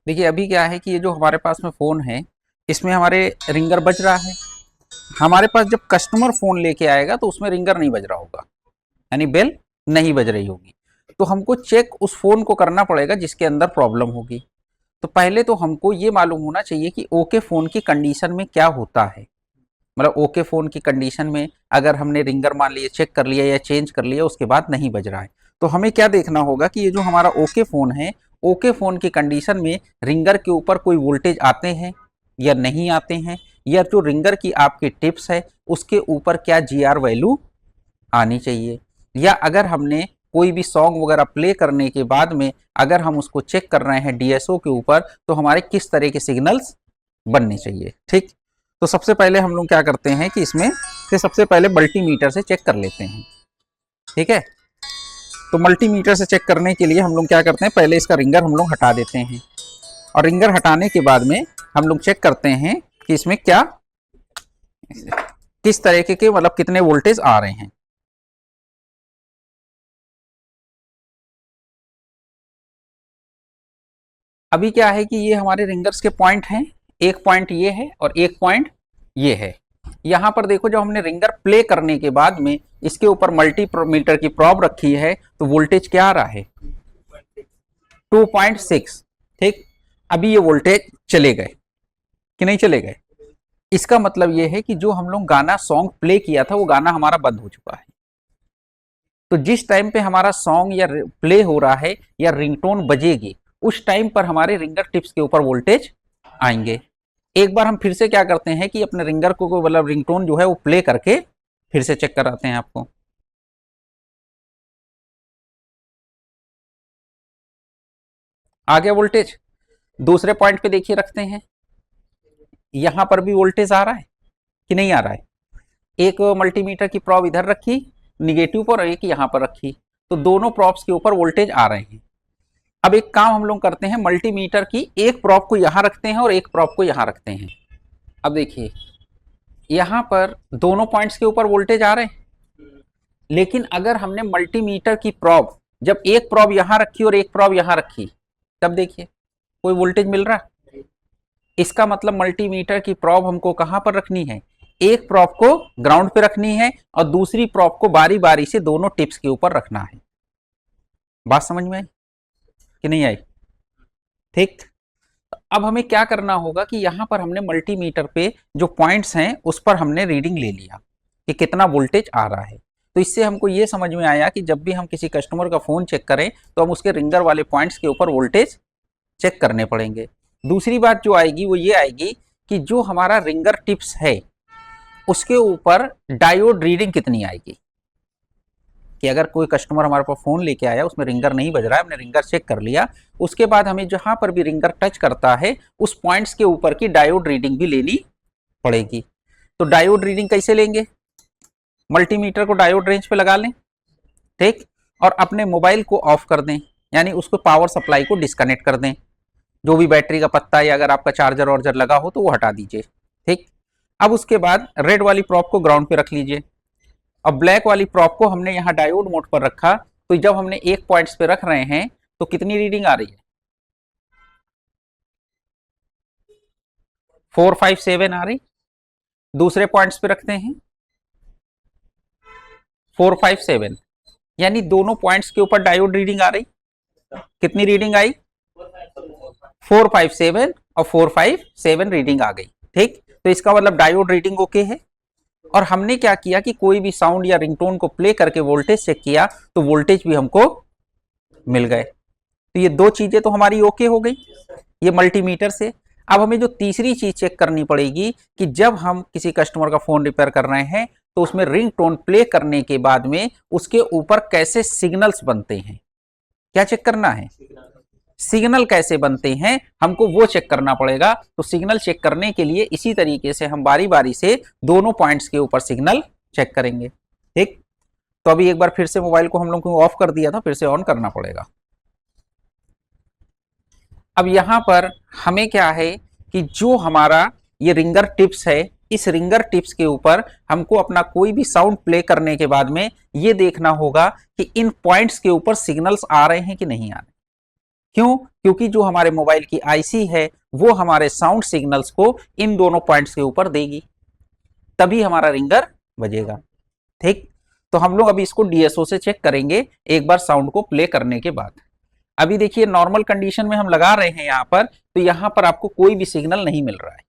देखिए अभी क्या है कि ये जो हमारे पास में फ़ोन है, इसमें हमारे रिंगर बज रहा है। हमारे पास जब कस्टमर फ़ोन लेके आएगा तो उसमें रिंगर नहीं बज रहा होगा, यानी बेल नहीं बज रही होगी। तो हमको चेक उस फ़ोन को करना पड़ेगा जिसके अंदर प्रॉब्लम होगी। तो पहले तो हमको ये मालूम होना चाहिए कि ओके फ़ोन की कंडीशन में क्या होता है। मतलब ओके फ़ोन की कंडीशन में अगर हमने रिंगर मान लिया, चेक कर लिया या चेंज कर लिया, उसके बाद नहीं बज रहा है, तो हमें क्या देखना होगा कि ये जो हमारा ओके फ़ोन है, ओके फ़ोन की कंडीशन में रिंगर के ऊपर कोई वोल्टेज आते हैं या नहीं आते हैं, या जो रिंगर की आपकी टिप्स है उसके ऊपर क्या जीआर वैल्यू आनी चाहिए, या अगर हमने कोई भी सॉन्ग वगैरह प्ले करने के बाद में अगर हम उसको चेक कर रहे हैं डीएसओ के ऊपर, तो हमारे किस तरह के सिग्नल्स बनने चाहिए। ठीक, तो सबसे पहले हम लोग क्या करते हैं कि इसमें से सबसे पहले मल्टीमीटर से चेक कर लेते हैं। ठीक है, तो मल्टीमीटर से चेक करने के लिए हम लोग क्या करते हैं, पहले इसका रिंगर हम लोग हटा देते हैं, और रिंगर हटाने के बाद में हम लोग चेक करते हैं कि इसमें क्या किस तरीके के मतलब कितने वोल्टेज आ रहे हैं। अभी क्या है कि ये हमारे रिंगर्स के पॉइंट हैं, एक पॉइंट ये है और एक पॉइंट ये है। यहाँ पर देखो जब हमने रिंगर प्ले करने के बाद में इसके ऊपर मल्टीमीटर की प्रॉब रखी है तो वोल्टेज क्या आ रहा है, 2.6। ठीक, अभी ये वोल्टेज चले गए कि नहीं चले गए, इसका मतलब ये है कि जो हम लोग गाना सॉन्ग प्ले किया था वो गाना हमारा बंद हो चुका है। तो जिस टाइम पे हमारा सॉन्ग या प्ले हो रहा है या रिंगटोन बजेगी, उस टाइम पर हमारे रिंगर टिप्स के ऊपर वोल्टेज आएंगे। एक बार हम फिर से क्या करते हैं कि अपने रिंगर को मतलब रिंगटोन जो है वो प्ले करके फिर से चेक कराते हैं आपको। आ गया वोल्टेज। दूसरे पॉइंट पे देखिए रखते हैं, यहां पर भी वोल्टेज आ रहा है कि नहीं आ रहा है। एक मल्टीमीटर की प्रॉब इधर रखी निगेटिव पर और एक यहां पर रखी, तो दोनों प्रॉब्स के ऊपर वोल्टेज आ रहे हैं। अब एक काम हम लोग करते हैं, मल्टीमीटर की एक प्रॉब को यहां रखते हैं और एक प्रॉब को यहां रखते हैं। अब देखिए यहां पर दोनों पॉइंट्स के ऊपर वोल्टेज आ रहे हैं, लेकिन अगर हमने मल्टीमीटर की प्रॉब जब एक प्रॉब यहां रखी और एक प्रॉब यहां रखी, तब देखिए कोई वोल्टेज मिल रहा है। इसका मतलब मल्टीमीटर की प्रॉब हमको कहां पर रखनी है, एक प्रॉब को ग्राउंड पे रखनी है और दूसरी प्रॉब को बारी बारी से दोनों टिप्स के ऊपर रखना है। बात समझ में आई कि नहीं आई। ठीक, अब हमें क्या करना होगा कि यहां पर हमने मल्टीमीटर पे जो पॉइंट्स हैं उस पर हमने रीडिंग ले लिया कि कितना वोल्टेज आ रहा है। तो इससे हमको ये समझ में आया कि जब भी हम किसी कस्टमर का फोन चेक करें तो हम उसके रिंगर वाले पॉइंट्स के ऊपर वोल्टेज चेक करने पड़ेंगे। दूसरी बात जो आएगी वो ये आएगी कि जो हमारा रिंगर टिप्स है उसके ऊपर डायोड रीडिंग कितनी आएगी, कि अगर कोई कस्टमर हमारे पास फोन लेके आया उसमें रिंगर नहीं बज रहा है, हमने रिंगर चेक कर लिया, उसके बाद हमें जहां पर भी रिंगर टच करता है उस पॉइंट्स के ऊपर की डायोड रीडिंग भी लेनी पड़ेगी। तो डायोड रीडिंग कैसे लेंगे, मल्टीमीटर को डायोड रेंज पे लगा लें। ठीक, और अपने मोबाइल को ऑफ कर दें, यानी उसको पावर सप्लाई को डिस्कनेक्ट कर दें, जो भी बैटरी का पत्ता या अगर आपका चार्जर वार्जर लगा हो तो वो हटा दीजिए। ठीक, अब उसके बाद रेड वाली प्रॉप को ग्राउंड पे रख लीजिए। अब ब्लैक वाली प्रॉप को हमने यहाँ डायोड मोड पर रखा, तो जब हमने एक पॉइंट्स पे रख रहे हैं तो कितनी रीडिंग आ रही है, 457 आ रही। दूसरे पॉइंट्स पे रखते हैं 457, यानी दोनों पॉइंट्स के ऊपर डायोड रीडिंग आ रही। कितनी रीडिंग आई, 457 और 457 रीडिंग आ गई। ठीक, तो इसका मतलब डायोड रीडिंग ओके है। और हमने क्या किया कि कोई भी साउंड या रिंगटोन को प्ले करके वोल्टेज चेक किया तो वोल्टेज भी हमको मिल गए। तो ये दो चीजें तो हमारी ओके हो गई ये मल्टीमीटर से। अब हमें जो तीसरी चीज चेक करनी पड़ेगी कि जब हम किसी कस्टमर का फोन रिपेयर कर रहे हैं तो उसमें रिंगटोन प्ले करने के बाद में उसके ऊपर कैसे सिग्नल्स बनते हैं, क्या चेक करना है, सिग्नल कैसे बनते हैं हमको वो चेक करना पड़ेगा। तो सिग्नल चेक करने के लिए इसी तरीके से हम बारी बारी से दोनों पॉइंट्स के ऊपर सिग्नल चेक करेंगे। ठीक, तो अभी एक बार फिर से मोबाइल को हम लोग को ऑफ कर दिया था, फिर से ऑन करना पड़ेगा। अब यहां पर हमें क्या है कि जो हमारा ये रिंगर टिप्स है, इस रिंगर टिप्स के ऊपर हमको अपना कोई भी साउंड प्ले करने के बाद में ये देखना होगा कि इन पॉइंट्स के ऊपर सिग्नल्स आ रहे हैं कि नहीं आ रहे। क्यों? क्योंकि जो हमारे मोबाइल की आईसी है वो हमारे साउंड सिग्नल्स को इन दोनों पॉइंट्स के ऊपर देगी, तभी हमारा रिंगर बजेगा। ठीक, तो हम लोग अभी इसको डीएसओ से चेक करेंगे एक बार साउंड को प्ले करने के बाद। अभी देखिए नॉर्मल कंडीशन में हम लगा रहे हैं यहाँ पर, तो यहाँ पर आपको कोई भी सिग्नल नहीं मिल रहा है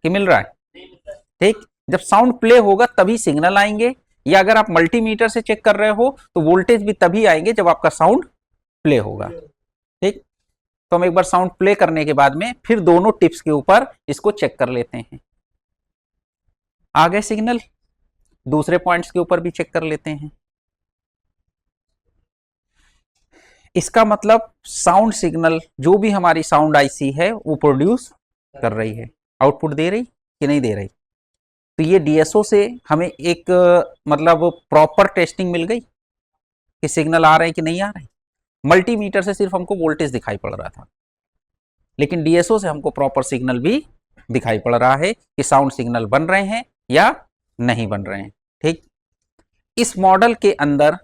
कि मिल रहा है? ठीक, जब साउंड प्ले होगा तभी सिग्नल आएंगे, या अगर आप मल्टीमीटर से चेक कर रहे हो तो वोल्टेज भी तभी आएंगे जब आपका साउंड प्ले होगा। ठीक, तो हम एक बार साउंड प्ले करने के बाद में फिर दोनों टिप्स के ऊपर इसको चेक कर लेते हैं। आ गए सिग्नल, दूसरे पॉइंट्स के ऊपर भी चेक कर लेते हैं। इसका मतलब साउंड सिग्नल जो भी हमारी साउंड आईसी है वो प्रोड्यूस कर रही है, आउटपुट दे रही कि नहीं दे रही। तो ये डीएसओ से हमें एक मतलब प्रॉपर टेस्टिंग मिल गई कि सिग्नल आ रहे हैं कि नहीं आ रहे। मल्टीमीटर से सिर्फ हमको वोल्टेज दिखाई पड़ रहा था, लेकिन डीएसओ से हमको प्रॉपर सिग्नल भी दिखाई पड़ रहा है कि साउंड सिग्नल बन रहे हैं या नहीं बन रहे हैं। ठीक, इस मॉडल के अंदर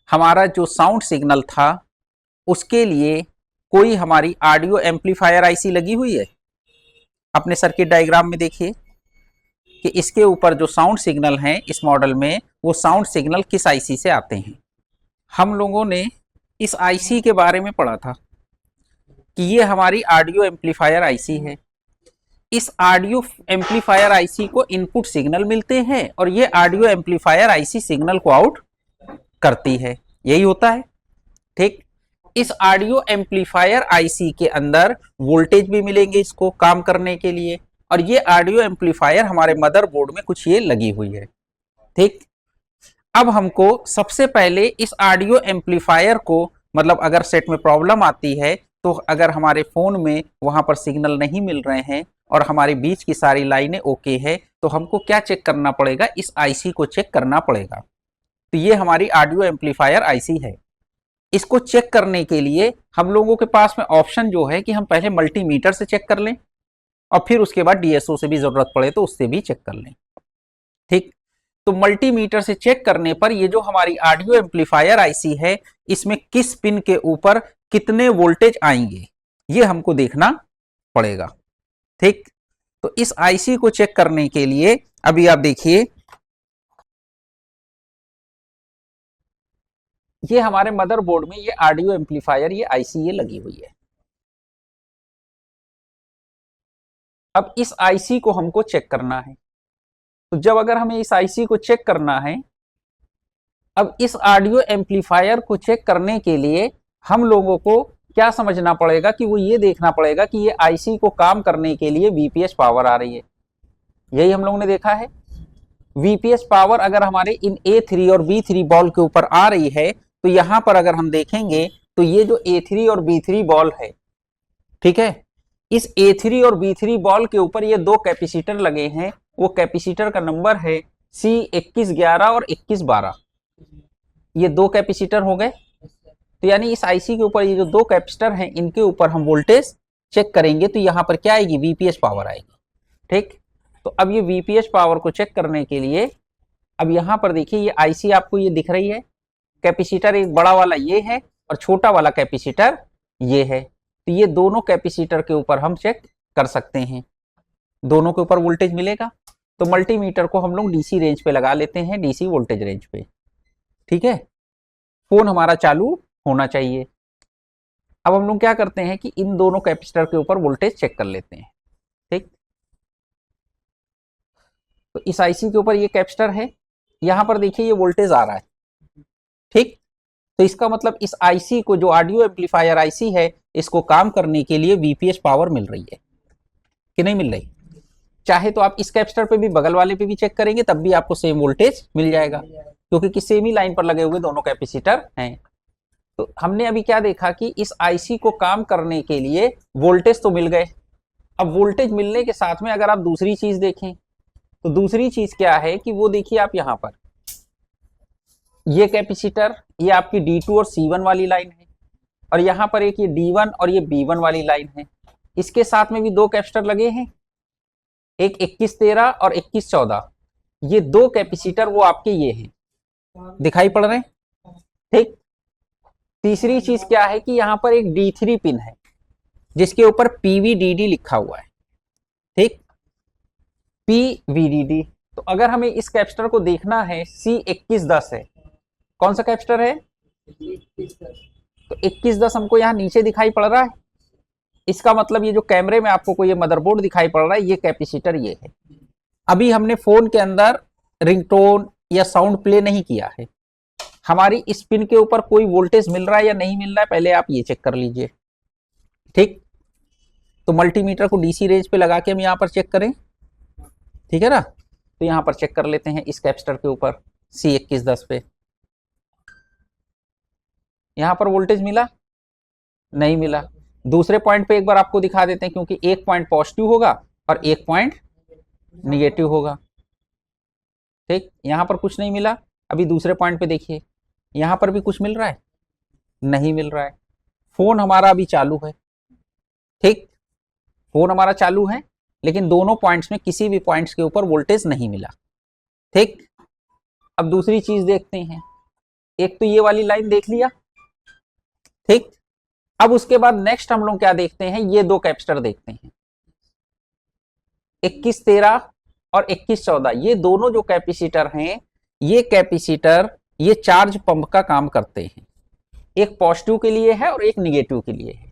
हमारा जो साउंड सिग्नल था उसके लिए कोई हमारी ऑडियो एम्पलीफायर आईसी लगी हुई है। अपने सर्किट डायग्राम में देखिए कि इसके ऊपर जो साउंड सिग्नल हैं इस मॉडल में, वो साउंड सिग्नल किस आईसी से आते हैं। हम लोगों ने इस आईसी के बारे में पढ़ा था कि ये हमारी ऑडियो एम्पलीफायर आईसी है। इस ऑडियो एम्पलीफायर आईसी को इनपुट सिग्नल मिलते हैं और ये ऑडियो एम्पलीफायर आईसी सिग्नल को आउट करती है, यही होता है। ठीक, इस ऑडियो एम्पलीफायर आईसी के अंदर वोल्टेज भी मिलेंगे इसको काम करने के लिए, और ये ऑडियो एम्पलीफायर हमारे मदरबोर्ड में कुछ ये लगी हुई है। ठीक, अब हमको सबसे पहले इस ऑडियो एम्पलीफायर को, मतलब अगर सेट में प्रॉब्लम आती है तो अगर हमारे फोन में वहां पर सिग्नल नहीं मिल रहे हैं और हमारे बीच की सारी लाइनें ओके है, तो हमको क्या चेक करना पड़ेगा? इस आईसी को चेक करना पड़ेगा। तो ये हमारी ऑडियो एम्पलीफायर आईसी है। इसको चेक करने के लिए हम लोगों के पास में ऑप्शन जो है कि हम पहले मल्टीमीटर से चेक कर लें और फिर उसके बाद डीएसओ से भी जरूरत पड़े तो उससे भी चेक कर लें। ठीक, तो मल्टीमीटर से चेक करने पर ये जो हमारी ऑडियो एम्पलीफायर आईसी है इसमें किस पिन के ऊपर कितने वोल्टेज आएंगे ये हमको देखना पड़ेगा। ठीक, तो इस आईसी को चेक करने के लिए अभी आप देखिए ये हमारे मदरबोर्ड में ये ऑडियो एम्पलीफायर ये आईसी ये लगी हुई है। अब इस आईसी को हमको चेक करना है, तो जब अगर हमें इस आईसी को चेक करना है, अब इस ऑडियो एम्पलीफायर को चेक करने के लिए हम लोगों को क्या समझना पड़ेगा कि वो ये देखना पड़ेगा कि ये आईसी को काम करने के लिए वीपीएस पावर आ रही है। यही हम लोगों ने देखा है, वीपीएस पावर अगर हमारे इन A3 और B3 बॉल के ऊपर आ रही है तो यहां पर अगर हम देखेंगे तो ये जो A3 और B3 बॉल है, ठीक है, इस A3 और B3 बॉल के ऊपर ये दो कैपेसिटर लगे हैं। वो कैपेसिटर का नंबर है C2111 और 2112। ये दो कैपेसिटर हो गए। तो यानी इस आईसी के ऊपर ये जो दो कैपेसिटर हैं इनके ऊपर हम वोल्टेज चेक करेंगे तो यहाँ पर क्या आएगी? वीपीएस पावर आएगी। ठीक, तो अब ये वीपीएस पावर को चेक करने के लिए अब यहाँ पर देखिए ये आईसी आपको ये दिख रही है, कैपेसिटर एक बड़ा वाला ये है और छोटा वाला कैपेसिटर ये है। तो ये दोनों कैपेसिटर के ऊपर हम चेक कर सकते हैं, दोनों के ऊपर वोल्टेज मिलेगा। तो मल्टीमीटर को हम लोग डीसी रेंज पे लगा लेते हैं, डीसी वोल्टेज रेंज पे। ठीक है, फोन हमारा चालू होना चाहिए। अब हम लोग क्या करते हैं कि इन दोनों कैपेसिटर के ऊपर वोल्टेज चेक कर लेते हैं। ठीक, तो इस आईसी के ऊपर ये कैपेसिटर है, यहां पर देखिए ये वोल्टेज आ रहा है। ठीक, तो इसका मतलब इस आईसी को, जो ऑडियो एम्पलीफायर आईसी है, इसको काम करने के लिए वीपीएस पावर मिल रही है कि नहीं मिल रही। चाहे तो आप इस कैपेसिटर पे भी, बगल वाले पे भी चेक करेंगे तब भी आपको सेम वोल्टेज मिल जाएगा, क्योंकि कि सेम ही लाइन पर लगे हुए दोनों कैपेसिटर हैं। तो हमने अभी क्या देखा कि इस आईसी को काम करने के लिए वोल्टेज तो मिल गए। अब वोल्टेज मिलने के साथ में अगर आप दूसरी चीज देखें तो दूसरी चीज क्या है कि वो देखिए आप यहाँ पर ये कैपेसिटर, ये आपकी D2 और C1 वाली लाइन है, और यहाँ पर एक ये D1 और ये B1 वाली लाइन है। इसके साथ में भी दो कैपेसिटर लगे हैं, एक 2113 और 2114। ये दो कैपेसिटर वो आपके ये हैं, दिखाई पड़ रहे हैं। ठीक, तीसरी चीज क्या है कि यहाँ पर एक D3 पिन है जिसके ऊपर PVDD लिखा हुआ है, ठीक, PVDD। तो अगर हमें इस कैपेसिटर को देखना है, C2110 है, कौन सा कैपेसिटर है, तो 2110 हमको यहाँ नीचे दिखाई पड़ रहा है। इसका मतलब ये जो कैमरे में आपको कोई ये मदरबोर्ड दिखाई पड़ रहा है, ये कैपेसिटर ये है। अभी हमने फोन के अंदर रिंगटोन या साउंड प्ले नहीं किया है, हमारी इस पिन के ऊपर कोई वोल्टेज मिल रहा है या नहीं मिल रहा है, पहले आप ये चेक कर लीजिए, ठीक। तो मल्टीमीटर को डीसी रेंज पे लगा के हम यहाँ पर चेक करें, ठीक है ना। तो यहाँ पर चेक कर लेते हैं इस कैपेसिटर के ऊपर C2110 पे, यहाँ पर वोल्टेज मिला, नहीं मिला। दूसरे पॉइंट पे एक बार आपको दिखा देते हैं, क्योंकि एक पॉइंट पॉजिटिव होगा और एक पॉइंट निगेटिव होगा, ठीक। यहाँ पर कुछ नहीं मिला। अभी दूसरे पॉइंट पे देखिए, यहाँ पर भी कुछ मिल रहा है, नहीं मिल रहा है। फोन हमारा अभी चालू है, ठीक, फोन हमारा चालू है, लेकिन दोनों पॉइंट्स में किसी भी पॉइंट्स के ऊपर वोल्टेज नहीं मिला, ठीक। अब दूसरी चीज देखते हैं, एक तो ये वाली लाइन देख लिया, ठीक। अब उसके बाद नेक्स्ट हम लोग क्या देखते हैं, ये दो कैपेसिटर देखते हैं, 2113 और 2114। ये दोनों जो कैपेसिटर हैं, ये कैपेसिटर ये चार्ज पंप का काम करते हैं, एक पॉजिटिव के लिए है और एक निगेटिव के लिए है।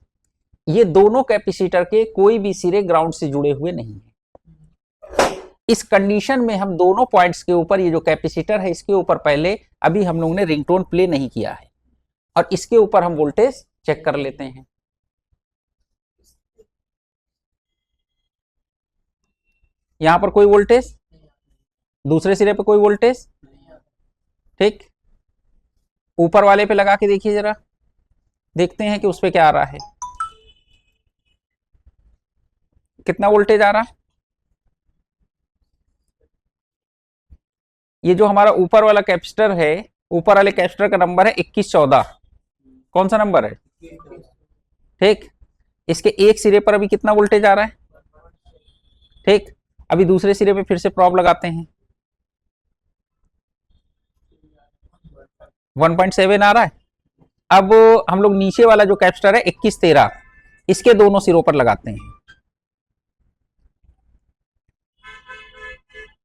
ये दोनों कैपेसिटर के कोई भी सिरे ग्राउंड से जुड़े हुए नहीं है। इस कंडीशन में हम दोनों पॉइंट्स के ऊपर, ये जो कैपेसिटर है इसके ऊपर पहले अभी हम लोग ने रिंगटोन प्ले नहीं किया है, और इसके ऊपर हम वोल्टेज चेक कर लेते हैं। यहां पर कोई वोल्टेज, दूसरे सिरे पे कोई वोल्टेज, ठीक। ऊपर वाले पे लगा के देखिए जरा, देखते हैं कि उस पे क्या आ रहा है, कितना वोल्टेज आ रहा है। ये जो हमारा ऊपर वाला कैपेसिटर है, ऊपर वाले कैपेसिटर का नंबर है 2114, कौन सा नंबर है, ठीक। इसके एक सिरे पर अभी कितना वोल्टेज आ रहा है, ठीक। अभी दूसरे सिरे पे फिर से प्रोब लगाते हैं, 1.7 आ रहा है। अब हम लोग नीचे वाला जो कैपेसिटर है 2113, इसके दोनों सिरों पर लगाते हैं,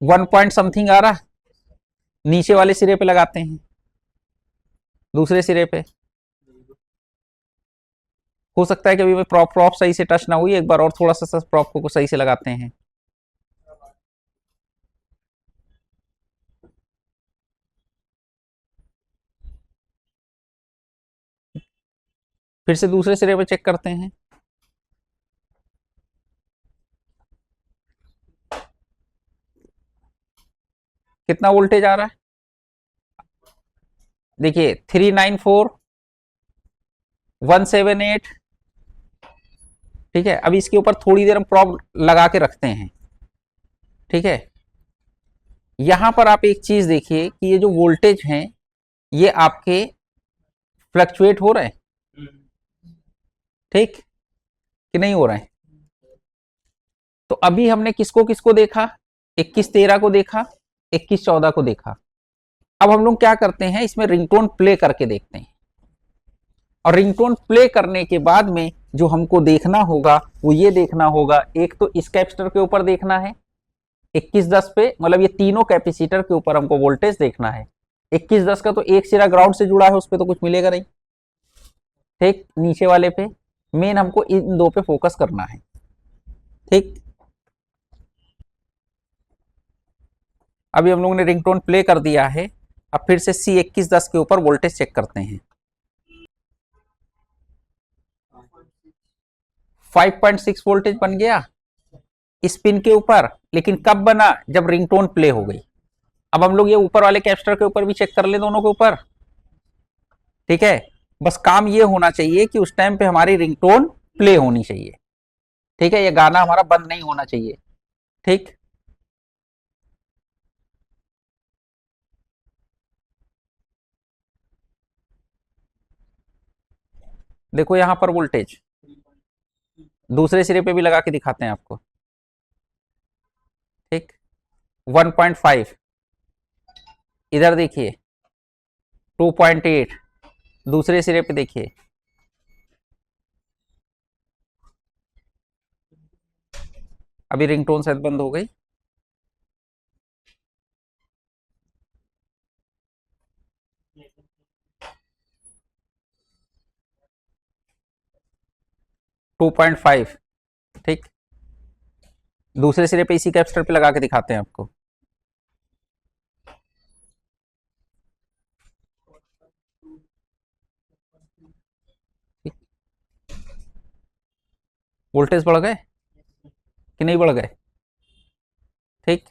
1 पॉइंट समथिंग आ रहा है। नीचे वाले सिरे पे लगाते हैं, दूसरे सिरे पे। हो सकता है कि अभी मैं प्रॉप सही से टच ना हुई, एक बार और थोड़ा सा प्रॉप को सही से लगाते हैं। फिर से दूसरे सिरे पे चेक करते हैं, कितना वोल्टेज आ रहा है, देखिए 394 178, ठीक है। अभी इसके ऊपर थोड़ी देर हम प्रॉब लगा के रखते हैं, ठीक है। यहां पर आप एक चीज देखिए कि ये जो वोल्टेज हैं ये आपके फ्लक्चुएट हो रहे हैं, ठीक, कि नहीं हो रहे हैं। तो अभी हमने किसको किसको देखा, 2113 को देखा, 2114 को देखा। अब हम लोग क्या करते हैं, इसमें रिंगटोन प्ले करके देखते हैं, और रिंगटोन प्ले करने के बाद में जो हमको देखना होगा वो ये देखना होगा, एक तो इस कैपेसिटर के ऊपर देखना है 2110 पे, मतलब ये तीनों कैपेसिटर के ऊपर हमको वोल्टेज देखना है। 2110 का तो एक सिरा ग्राउंड से जुड़ा है, उस पर तो कुछ मिलेगा नहीं, ठीक। नीचे वाले पे मेन हमको इन दो पे फोकस करना है, ठीक। अभी हम लोगों ने रिंगटोन प्ले कर दिया है। अब फिर से C2110 के ऊपर वोल्टेज चेक करते हैं, 5.6 वोल्टेज बन गया इस पिन के ऊपर, लेकिन कब बना, जब रिंगटोन प्ले हो गई। अब हम लोग ये ऊपर वाले कैपेसिटर के ऊपर भी चेक कर ले, दोनों के ऊपर, ठीक है। बस काम ये होना चाहिए कि उस टाइम पे हमारी रिंगटोन प्ले होनी चाहिए, ठीक है, ये गाना हमारा बंद नहीं होना चाहिए, ठीक। देखो यहां पर वोल्टेज, दूसरे सिरे पे भी लगा के दिखाते हैं आपको, ठीक, 1.5, इधर देखिए 2.8, दूसरे सिरे पे देखिए, अभी रिंगटोन शायद बंद हो गई। टू 2.5, ठीक। दूसरे सिरे पे इसी कैपेसिटर पे लगा के दिखाते हैं आपको। वोल्टेज बढ़ गए कि नहीं बढ़ गए, ठीक।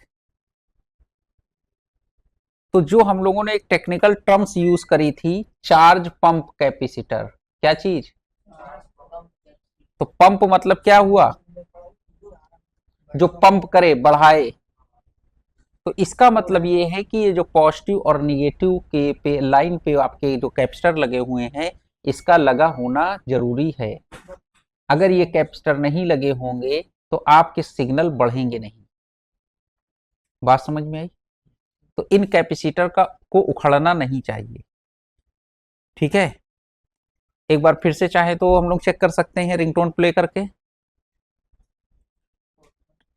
तो जो हम लोगों ने एक टेक्निकल टर्म्स यूज करी थी, चार्ज पंप कैपेसिटर, क्या चीज, तो पंप मतलब क्या हुआ, जो पंप करे, बढ़ाए। तो इसका मतलब ये है कि ये जो पॉजिटिव और निगेटिव के पे लाइन पे आपके जो कैपेसिटर लगे हुए हैं, इसका लगा होना जरूरी है। अगर ये कैपेसिटर नहीं लगे होंगे तो आपके सिग्नल बढ़ेंगे नहीं। बात समझ में आई। तो इन कैपेसिटर का को उखड़ना नहीं चाहिए, ठीक है। एक बार फिर से चाहे तो हम लोग चेक कर सकते हैं रिंगटोन प्ले करके,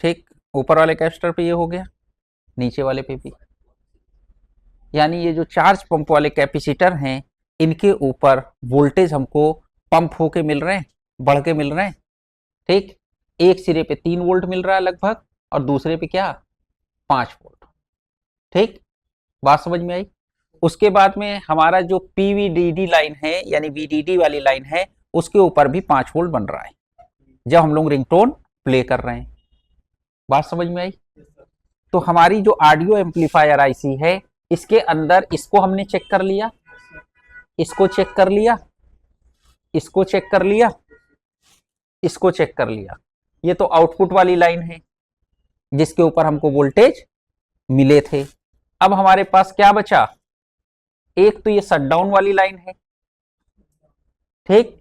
ठीक। ऊपर वाले कैपेसिटर पे ये हो गया, नीचे वाले पे भी। यानी ये जो चार्ज पंप वाले कैपेसिटर हैं, इनके ऊपर वोल्टेज हमको पंप होके मिल रहे हैं, बढ़ के मिल रहे हैं, ठीक। एक सिरे पे 3 वोल्ट मिल रहा है लगभग, और दूसरे पे क्या, 5 वोल्ट, ठीक। बात समझ में आई। उसके बाद में हमारा जो पीवीडीडी लाइन है, यानी वीडीडी वाली लाइन है, उसके ऊपर भी 5 वोल्ट बन रहा है जब हम लोग रिंगटोन प्ले कर रहे हैं। बात समझ में आई। तो हमारी जो ऑडियो एम्पलीफायर आईसी है, इसके अंदर इसको हमने चेक कर लिया, इसको चेक कर लिया, इसको चेक कर लिया, इसको चेक कर लिया। ये तो आउटपुट वाली लाइन है जिसके ऊपर हमको वोल्टेज मिले थे। अब हमारे पास क्या बचा, एक तो ये शटडाउन वाली लाइन है, ठीक।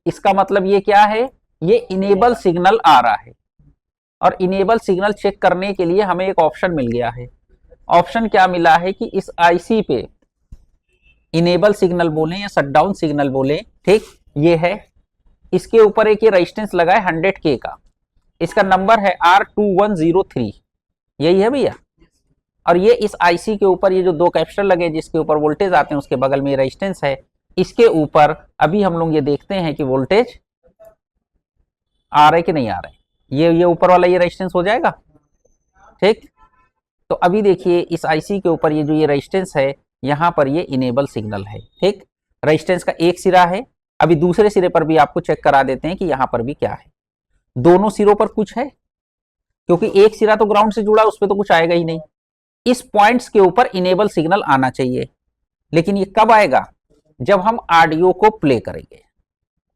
इसका मतलब ये क्या है, ये इनेबल सिग्नल आ रहा है, और इनेबल सिग्नल चेक करने के लिए हमें एक ऑप्शन मिल गया है। ऑप्शन क्या मिला है कि इस आईसी पे इनेबल सिग्नल बोले या शटडाउन सिग्नल बोले, ठीक, ये है। इसके ऊपर एक ये रेजिस्टेंस लगा है 100K का, इसका नंबर है R2103, यही है भैया। और ये इस आईसी के ऊपर ये जो 2 कैपेसिटर लगे जिसके ऊपर वोल्टेज आते हैं, उसके बगल में रेजिस्टेंस है। इसके ऊपर अभी हम लोग ये देखते हैं कि वोल्टेज आ रहा है कि नहीं आ रहा है। ये ऊपर वाला ये रेजिस्टेंस हो जाएगा, ठीक। तो अभी देखिए इस आईसी के ऊपर ये जो ये रेजिस्टेंस है, यहां पर ये इनेबल सिग्नल है, ठीक। रेजिस्टेंस का एक सिरा है। अभी दूसरे सिरे पर भी आपको चेक करा देते हैं कि यहां पर भी क्या है। दोनों सिरों पर कुछ है, क्योंकि एक सिरा तो ग्राउंड से जुड़ा, उस पर तो कुछ आएगा ही नहीं। इस पॉइंट्स के ऊपर इनेबल सिग्नल आना चाहिए, लेकिन ये कब आएगा, जब हम ऑडियो को प्ले करेंगे,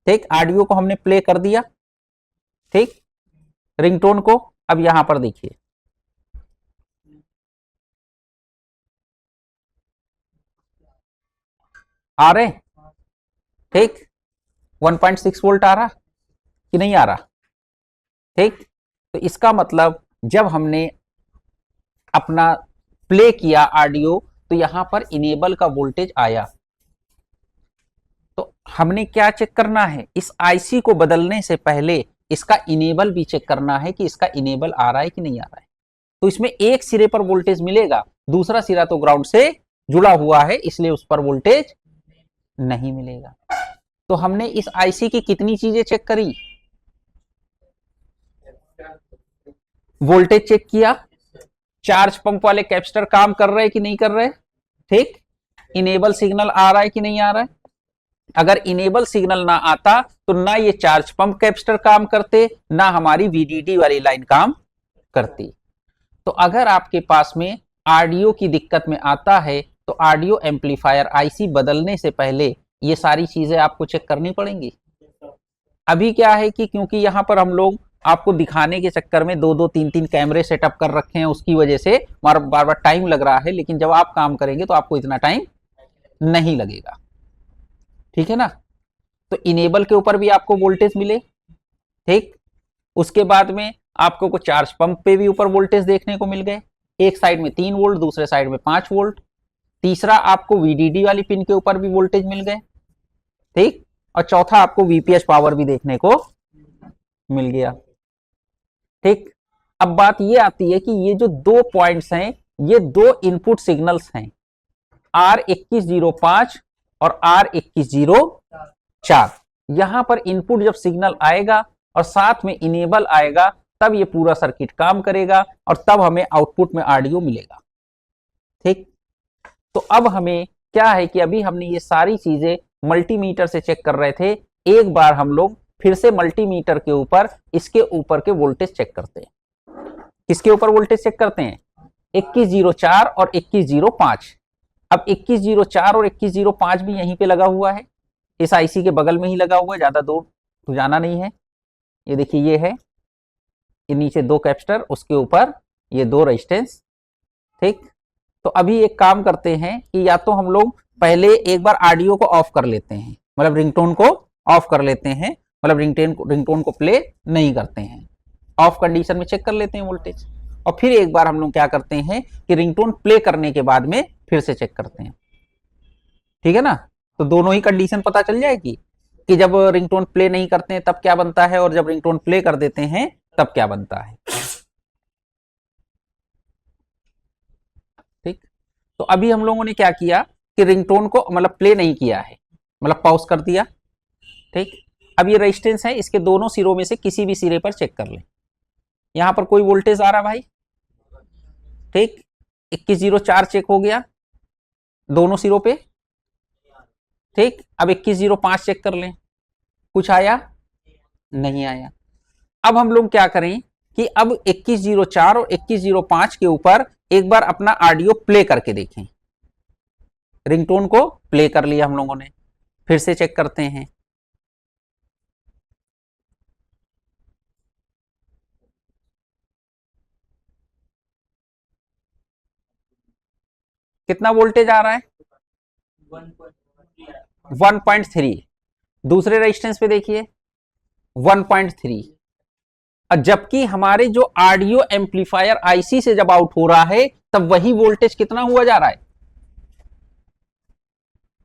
ठीक। ऑडियो को हमने प्ले कर दिया, ठीक, रिंगटोन को। अब यहां पर देखिए, आ रहे, ठीक। 1.6 वोल्ट आ रहा कि नहीं आ रहा, ठीक। तो इसका मतलब जब हमने अपना प्ले किया ऑडियो, तो यहां पर इनेबल का वोल्टेज आया। तो हमने क्या चेक करना है, इस आईसी को बदलने से पहले इसका इनेबल भी चेक करना है कि इसका इनेबल आ रहा है कि नहीं आ रहा है। तो इसमें एक सिरे पर वोल्टेज मिलेगा, दूसरा सिरा तो ग्राउंड से जुड़ा हुआ है, इसलिए उस पर वोल्टेज नहीं मिलेगा। तो हमने इस आईसी की कितनी चीजें चेक करी, वोल्टेज चेक किया, चार्ज पंप वाले कैपेसिटर काम कर रहे हैं कि नहीं कर रहे, ठीक, इनेबल सिग्नल आ रहा है कि नहीं आ रहा है। अगर इनेबल सिग्नल ना आता तो ना ये चार्ज पंप कैपेसिटर काम करते, ना हमारी वीडीडी वाली लाइन काम करती। तो अगर आपके पास में ऑडियो की दिक्कत में आता है, तो ऑडियो एम्पलीफायर आईसी बदलने से पहले ये सारी चीजें आपको चेक करनी पड़ेंगी। अभी क्या है कि क्योंकि यहां पर हम लोग आपको दिखाने के चक्कर में 2-2 3-3 कैमरे सेटअप कर रखे हैं, उसकी वजह से बार बार टाइम लग रहा है, लेकिन जब आप काम करेंगे तो आपको इतना टाइम नहीं लगेगा, ठीक है ना। तो इनेबल के ऊपर भी आपको वोल्टेज मिले, ठीक। उसके बाद में आपको को चार्ज पंप पे भी ऊपर वोल्टेज देखने को मिल गए, एक साइड में 3 वोल्ट, दूसरे साइड में 5 वोल्ट। तीसरा आपको वीडीडी वाली पिन के ऊपर भी वोल्टेज मिल गए, ठीक, और चौथा आपको वीपीएच पावर भी देखने को मिल गया। ठीक, अब बात ये आती है कि ये जो दो पॉइंट्स हैं ये दो इनपुट सिग्नल्स हैं, R2105 और R2104। यहां पर इनपुट जब सिग्नल आएगा और साथ में इनेबल आएगा तब ये पूरा सर्किट काम करेगा और तब हमें आउटपुट में ऑडियो मिलेगा। ठीक, तो अब हमें क्या है कि अभी हमने ये सारी चीजें मल्टीमीटर से चेक कर रहे थे, एक बार हम लोग फिर से मल्टीमीटर के ऊपर इसके ऊपर के वोल्टेज चेक करते हैं। किसके ऊपर वोल्टेज चेक करते हैं? 2104 और 2105। अब 2104 और 2105 भी यहीं पे लगा हुआ है, इस आईसी के बगल में ही लगा हुआ है, ज्यादा दूर तो जाना नहीं है। ये देखिए ये है, ये नीचे दो कैपेसिटर, उसके ऊपर ये दो रेजिस्टेंस। ठीक, तो अभी एक काम करते हैं कि या तो हम लोग पहले एक बार ऑडियो को ऑफ कर लेते हैं, मतलब रिंगटोन को ऑफ कर लेते हैं, मतलब रिंगटोन को प्ले नहीं करते हैं, ऑफ कंडीशन में चेक कर लेते हैं वोल्टेज, और फिर एक बार हम लोग क्या करते हैं कि रिंगटोन प्ले करने के बाद में फिर से चेक करते हैं। ठीक है ना, तो दोनों ही कंडीशन पता चल जाएगी कि जब रिंगटोन प्ले नहीं करते हैं तब क्या बनता है और जब रिंगटोन प्ले कर देते हैं तब क्या बनता है। ठीक, तो अभी हम लोगों ने क्या किया कि रिंगटोन को मतलब प्ले नहीं किया है, मतलब पॉज कर दिया। ठीक, अब ये रेजिस्टेंस है, इसके दोनों सिरों में से किसी भी सिरे पर चेक कर लें। यहां पर कोई वोल्टेज आ रहा भाई? ठीक, 2104 चेक हो गया दोनों सिरों पे। ठीक, अब 2105 चेक कर लें, कुछ आया? नहीं आया। अब हम लोग क्या करें कि अब 2104 और 2105 के ऊपर एक बार अपना ऑडियो प्ले करके देखें। रिंगटोन को प्ले कर लिया हम लोगों ने, फिर से चेक करते हैं। कितना वोल्टेज आ रहा है? 1.3। दूसरे रेजिस्टेंस पे देखिए 1.3, और जबकि हमारे जो ऑडियो एम्पलीफायर आईसी से जब आउट हो रहा है तब वही वोल्टेज कितना हुआ जा रहा है?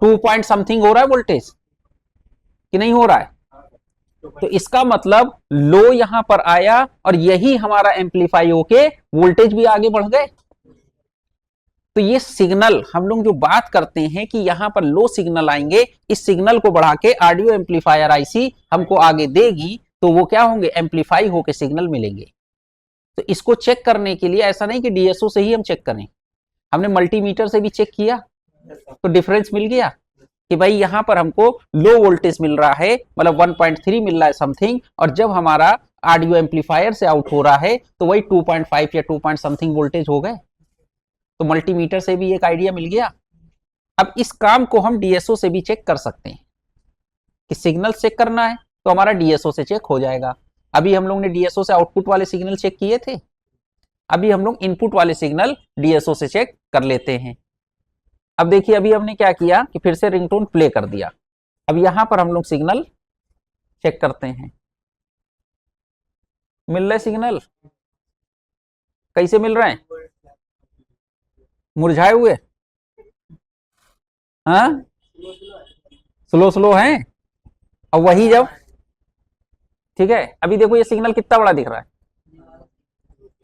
2 पॉइंट समथिंग हो रहा है वोल्टेज, कि नहीं हो रहा है? तो इसका मतलब लो यहां पर आया और यही हमारा एम्पलीफाई होके वोल्टेज भी आगे बढ़ गए। तो ये सिग्नल हम लोग जो बात करते हैं कि यहां पर लो सिग्नल आएंगे, इस सिग्नल को बढ़ा के ऑडियो एम्पलीफायर आईसी हमको आगे देगी, तो वो क्या होंगे? एम्पलीफाई होके सिग्नल मिलेंगे। तो इसको चेक करने के लिए ऐसा नहीं कि डीएसओ से ही हम चेक करें, हमने मल्टीमीटर से भी चेक किया तो डिफरेंस मिल गया कि भाई यहां पर हमको लो वोल्टेज मिल रहा है, मतलब 1.3 मिल रहा है समथिंग, और जब हमारा ऑडियो एम्पलीफायर से आउट हो रहा है तो वही 2.5 या 2 पॉइंट समथिंग वोल्टेज हो गए। तो मल्टीमीटर से भी एक आइडिया मिल गया। अब इस काम को हम डीएसओ से भी चेक कर सकते हैं कि सिग्नल चेक करना है तो हमारा डीएसओ से चेक हो जाएगा। अभी हम लोग ने डीएसओ से आउटपुट वाले सिग्नल चेक किए थे, अभी हम लोग इनपुट वाले सिग्नल डीएसओ से चेक कर लेते हैं। अब देखिए अभी हमने क्या किया कि फिर से रिंगटोन प्ले कर दिया। अब यहां पर हम लोग सिग्नल चेक करते हैं, मिल रहे सिग्नल? कैसे मिल रहे हैं? मुरझाए हुए? हाँ, स्लो स्लो हैं। अब वही जब, ठीक है, अभी देखो ये सिग्नल कितना बड़ा दिख रहा है।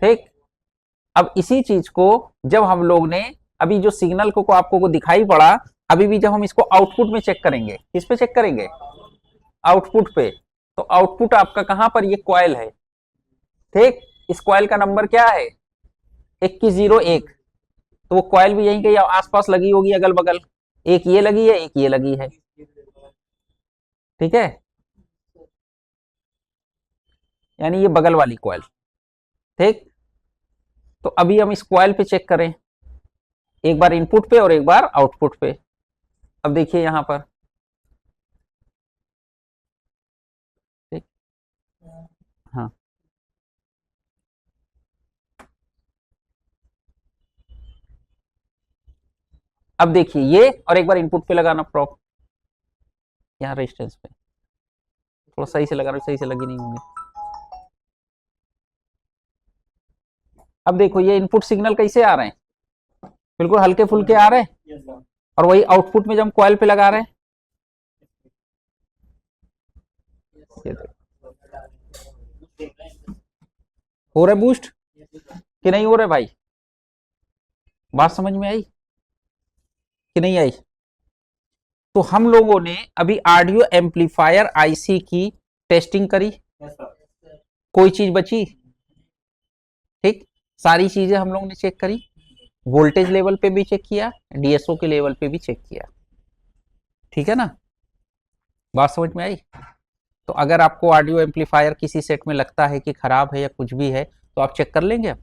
ठीक, अब इसी चीज को जब हम लोग ने अभी जो सिग्नल को आपको दिखाई पड़ा, अभी भी जब हम इसको आउटपुट में चेक करेंगे, किस पे चेक करेंगे? आउटपुट पे। तो आउटपुट आपका कहां पर? ये कॉइल है। ठीक, इस कॉइल का नंबर क्या है? 2101। तो वो कॉइल भी यहीं कहीं आसपास लगी होगी, अगल बगल, एक ये लगी है, एक ये लगी है। ठीक है, यानी ये बगल वाली कॉइल। ठीक, तो अभी हम इस कॉइल पे चेक करें, एक बार इनपुट पे और एक बार आउटपुट पे। अब देखिए यहां पर, ठीक, हाँ, अब देखिए ये, और एक बार इनपुट पे लगाना प्रॉप, यहाँ रेजिस्टेंस पे थोड़ा सही से लगा रहा, सही से लगी नहीं होंगे। अब देखो ये इनपुट सिग्नल कैसे आ रहे हैं? बिल्कुल हल्के फुल्के आ रहे हैं, और वही आउटपुट में जब हम कॉइल पे लगा रहे हैं ये देखो, हो रहे बूस्ट कि नहीं हो रहे भाई? बात समझ में आई कि नहीं आई? तो हम लोगों ने अभी ऑडियो एम्पलीफायर आईसी की टेस्टिंग करी, कोई चीज बची? ठीक, सारी चीजें हम लोगों ने चेक करी, वोल्टेज लेवल पे भी चेक किया, डीएसओ के लेवल पे भी चेक किया। ठीक है ना, बात समझ में आई? तो अगर आपको ऑडियो एम्पलीफायर किसी सेट में लगता है कि खराब है या कुछ भी है तो आप चेक कर लेंगे।